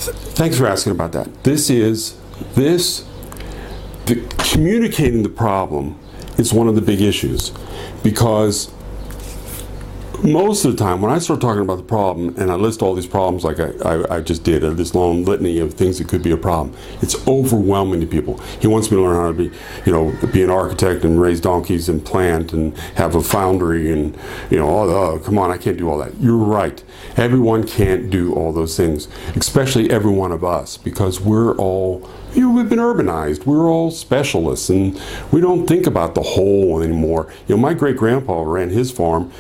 Thanks for asking about that. Communicating the problem is one of the big issues, because most of the time when I start talking about the problem and I list all these problems like I just did, this long litany of things that could be a problem, it's overwhelming to people. He wants me to learn how to be an architect and raise donkeys and plant and have a foundry and, come on, I can't do all that. You're right. Everyone can't do all those things, especially every one of us, because we're all, we've been urbanized. We're all specialists, and we don't think about the whole anymore. My great-grandpa ran his farm.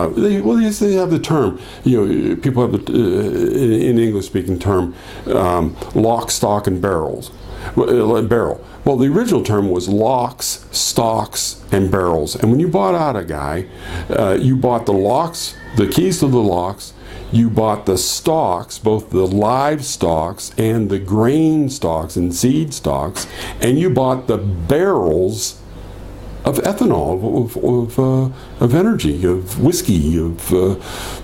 They have the term, people have in English-speaking term, lock, stock, and barrel. Well, the original term was locks, stocks, and barrels. And when you bought out a guy, you bought the locks, the keys to the locks, you bought the stalks, both the live stalks and the grain stalks and seed stalks, and you bought the barrels of ethanol, of energy, of whiskey, of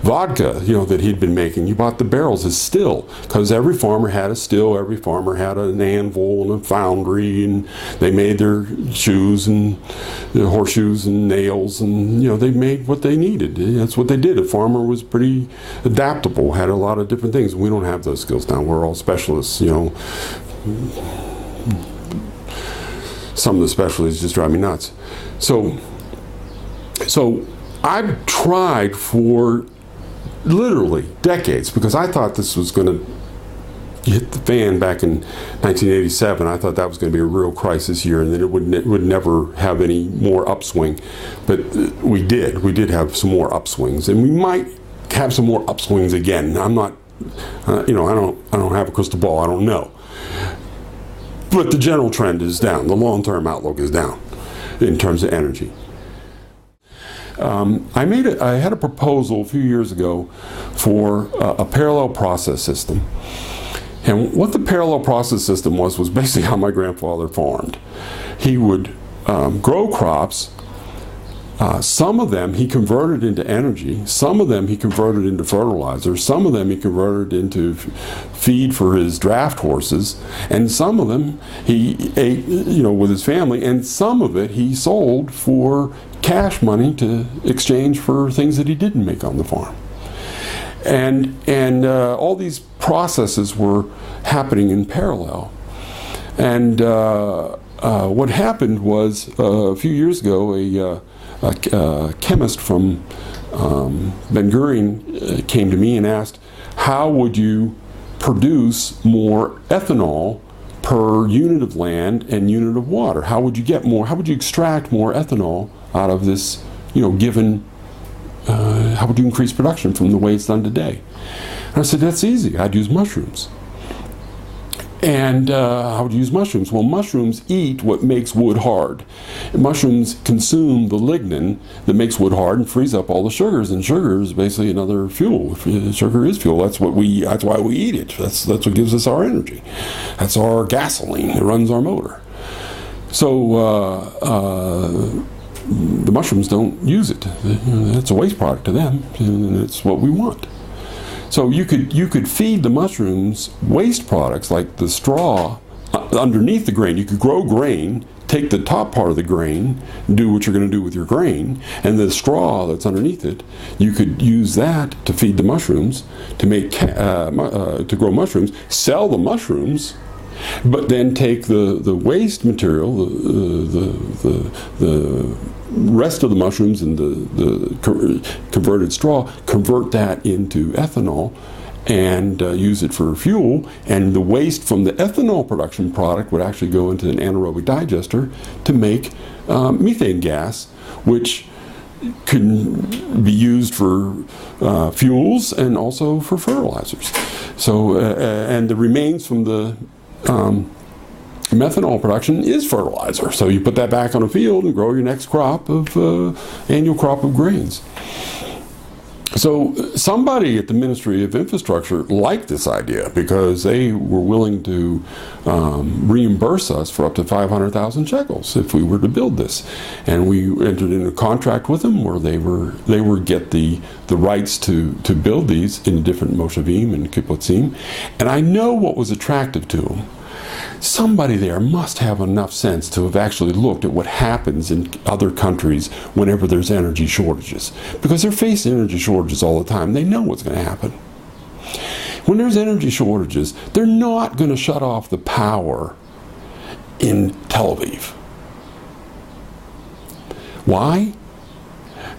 vodka, that he'd been making. You bought the barrels as still, because every farmer had a still, every farmer had an anvil and a foundry, and they made their shoes and horseshoes and nails, and they made what they needed. That's what they did. A farmer was pretty adaptable, had a lot of different things. We don't have those skills now. We're all specialists, Some of the specialties just drive me nuts. So I've tried for literally decades, because I thought this was going to hit the fan back in 1987. I thought that was going to be a real crisis year, and then it would never have any more upswing. But we did have some more upswings, and we might have some more upswings again. I'm not, I don't have a crystal ball. I don't know. But the general trend is down. The long-term outlook is down in terms of energy. I had a proposal a few years ago for a parallel process system. And what the parallel process system was basically how my grandfather farmed. He would grow crops. Some of them he converted into energy, some of them he converted into fertilizer, some of them he converted into feed for his draft horses, and some of them he ate, with his family, and some of it he sold for cash money to exchange for things that he didn't make on the farm. And all these processes were happening in parallel. And what happened was a few years ago, a chemist from Ben Gurion came to me and asked, how would you produce more ethanol per unit of land and unit of water? How would you extract more ethanol out of this, given, how would you increase production from the way it's done today? And I said, that's easy. I'd use mushrooms. And how would you use mushrooms? Well, mushrooms eat what makes wood hard. Mushrooms consume the lignin that makes wood hard and frees up all the sugars. And sugar is basically another fuel. Sugar is fuel. That's why we eat it. That's what gives us our energy. That's our gasoline that runs our motor. So the mushrooms don't use it. It's a waste product to them, and it's what we want. So you could feed the mushrooms waste products like the straw underneath the grain. You could grow grain, take the top part of the grain, do what you're going to do with your grain, and the straw that's underneath it, you could use that to feed the mushrooms, to make to grow mushrooms, sell the mushrooms, but then take the waste material, the rest of the mushrooms and the converted straw, convert that into ethanol and use it for fuel, and the waste from the ethanol production product would actually go into an anaerobic digester to make methane gas, which can be used for fuels and also for fertilizers. So and the remains from the methanol production is fertilizer. So you put that back on a field and grow your next crop of annual crop of grains. So somebody at the Ministry of Infrastructure liked this idea because they were willing to reimburse us for up to 500,000 shekels if we were to build this. And we entered into a contract with them where they were get the rights to build these in different moshavim and kibbutzim. And I know what was attractive to them. Somebody there must have enough sense to have actually looked at what happens in other countries whenever there's energy shortages. Because they're facing energy shortages all the time. They know what's going to happen. When there's energy shortages, they're not going to shut off the power in Tel Aviv. Why?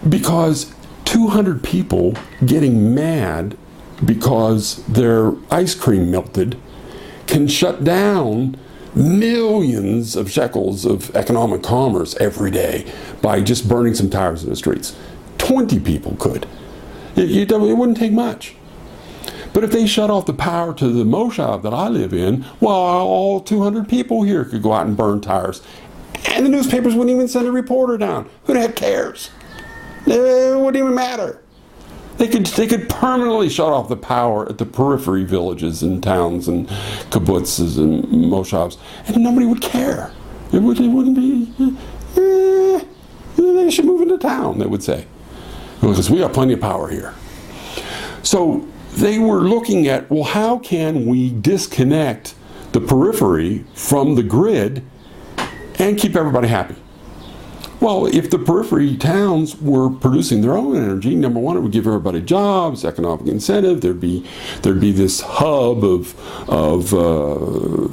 Because 200 people getting mad because their ice cream melted can shut down millions of shekels of economic commerce every day by just burning some tires in the streets. 20 people could. It wouldn't take much. But if they shut off the power to the moshav that I live in, well, all 200 people here could go out and burn tires. And the newspapers wouldn't even send a reporter down. Who the heck cares? It wouldn't even matter. They could permanently shut off the power at the periphery villages and towns and kibbutzes and moshavs, and nobody would care. It wouldn't be, they should move into town, they would say. Because we have plenty of power here. So they were looking at, well, how can we disconnect the periphery from the grid and keep everybody happy? Well, if the periphery towns were producing their own energy, number one, it would give everybody jobs, economic incentive. There'd be this hub of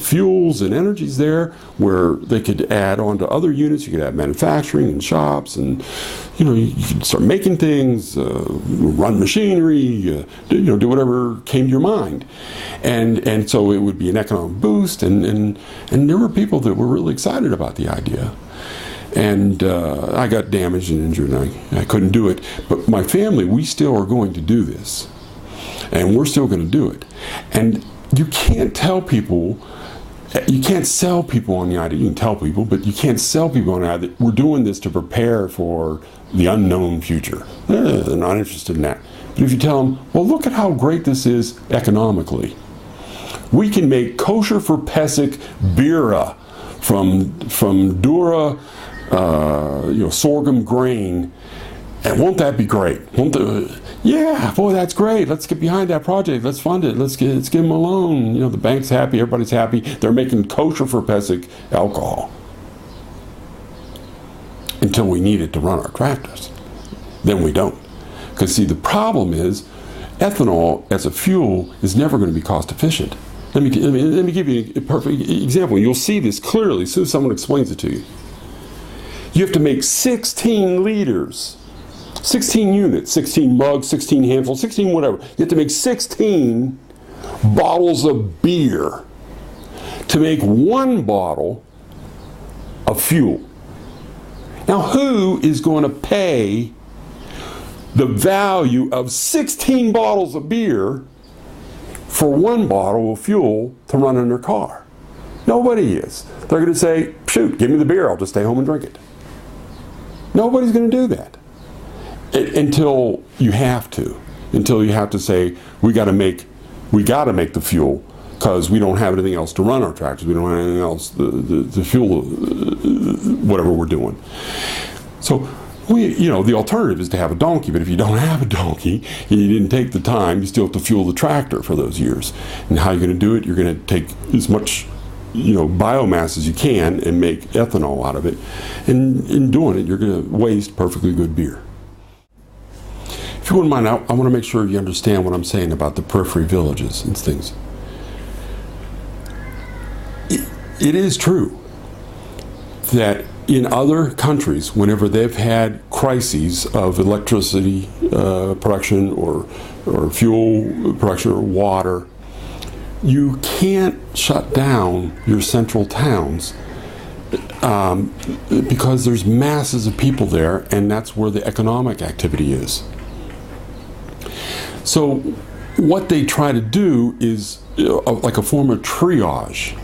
fuels and energies there where they could add on to other units. You could have manufacturing and shops, and you could start making things, run machinery, do whatever came to your mind, and so it would be an economic boost. And there were people that were really excited about the idea. And I got damaged and injured, and I couldn't do it. But my family, we still are going to do this. And we're still going to do it. And you can't tell people, you can't sell people on the idea. You can tell people, but you can't sell people on the idea that we're doing this to prepare for the unknown future. They're not interested in that. But if you tell them, well, look at how great this is economically. We can make kosher for Pesach bira from Dura, sorghum grain, and won't that be great? Yeah, boy, that's great. Let's get behind that project. Let's fund it. Let's give them a loan. The bank's happy. Everybody's happy. They're making kosher for Pesach alcohol until we need it to run our tractors. Then we don't. Because see, the problem is ethanol as a fuel is never going to be cost efficient. Let me give you a perfect example. You'll see this clearly as soon as someone explains it to you. You have to make 16 liters, 16 units, 16 mugs, 16 handfuls, 16 whatever. You have to make 16 bottles of beer to make one bottle of fuel. Now, who is going to pay the value of 16 bottles of beer for one bottle of fuel to run in their car? Nobody is. They're going to say, shoot, give me the beer, I'll just stay home and drink it. Nobody's going to do that until you have to. Until you have to say, we got to make the fuel because we don't have anything else to run our tractors. We don't have anything else to fuel whatever we're doing. So the alternative is to have a donkey, but if you don't have a donkey and you didn't take the time, you still have to fuel the tractor for those years. And how you're going to do it, you're going to take as much biomass as you can and make ethanol out of it. And in doing it, you're going to waste perfectly good beer. If you wouldn't mind, I want to make sure you understand what I'm saying about the periphery villages and things. It is true that in other countries, whenever they've had crises of electricity production or fuel production or water, you can't shut down your central towns because there's masses of people there, and that's where the economic activity is. So what they try to do is like a form of triage.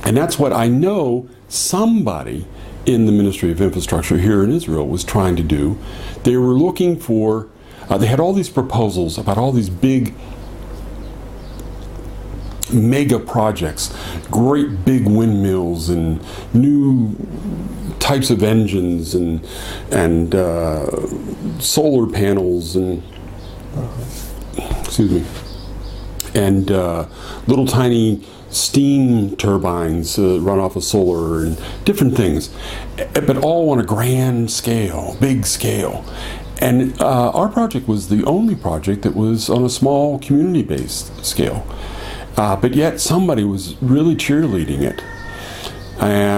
And that's what I know somebody in the Ministry of Infrastructure here in Israel was trying to do. They were looking for They had all these proposals about all these big mega projects, great big windmills and new types of engines and solar panels and excuse me, and little tiny steam turbines run off of solar and different things, but all on a grand scale, big scale. And our project was the only project that was on a small community-based scale. But yet somebody was really cheerleading it.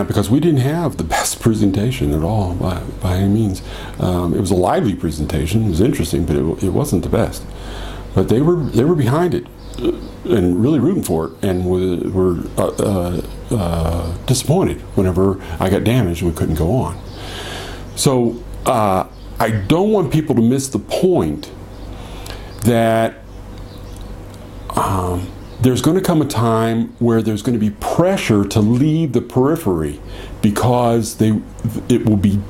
Because we didn't have the best presentation at all, by any means. It was a lively presentation, it was interesting, but it wasn't the best. But they were behind it and really rooting for it, and were disappointed whenever I got damaged and we couldn't go on. So I don't want people to miss the point that there's going to come a time where there's going to be pressure to leave the periphery because it will be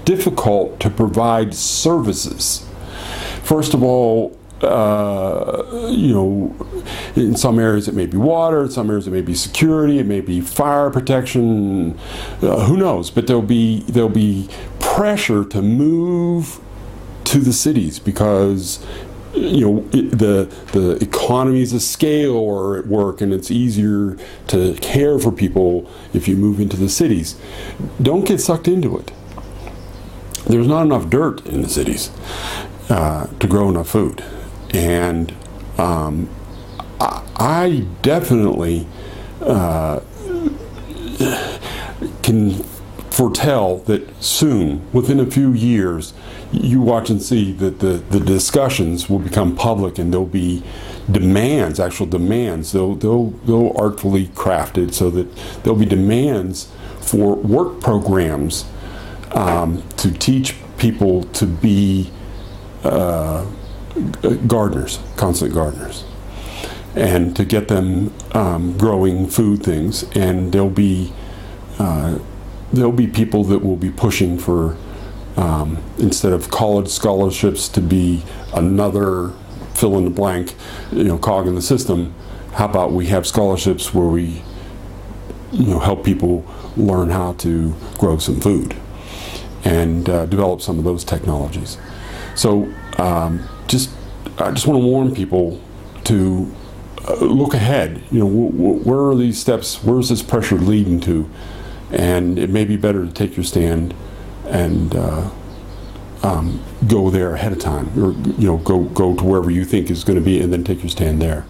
difficult to provide services. First of all, in some areas it may be water, in some areas it may be security, it may be fire protection, who knows? But there'll be pressure to move to the cities because the economies of scale are at work, and it's easier to care for people if you move into the cities. Don't get sucked into it. There's not enough dirt in the cities to grow enough food. And I definitely can foretell that soon, within a few years, you watch and see that the discussions will become public, and there'll be demands, actual demands. They'll artfully crafted so that there'll be demands for work programs to teach people to be gardeners, constant gardeners, and to get them growing food things. And there'll be people that will be pushing for instead of college scholarships to be another fill in the blank, cog in the system. How about we have scholarships where we help people learn how to grow some food and develop some of those technologies. So I just want to warn people to look ahead. Where are these steps? Where is this pressure leading to? And it may be better to take your stand and go there ahead of time, or go to wherever you think is going to be, and then take your stand there.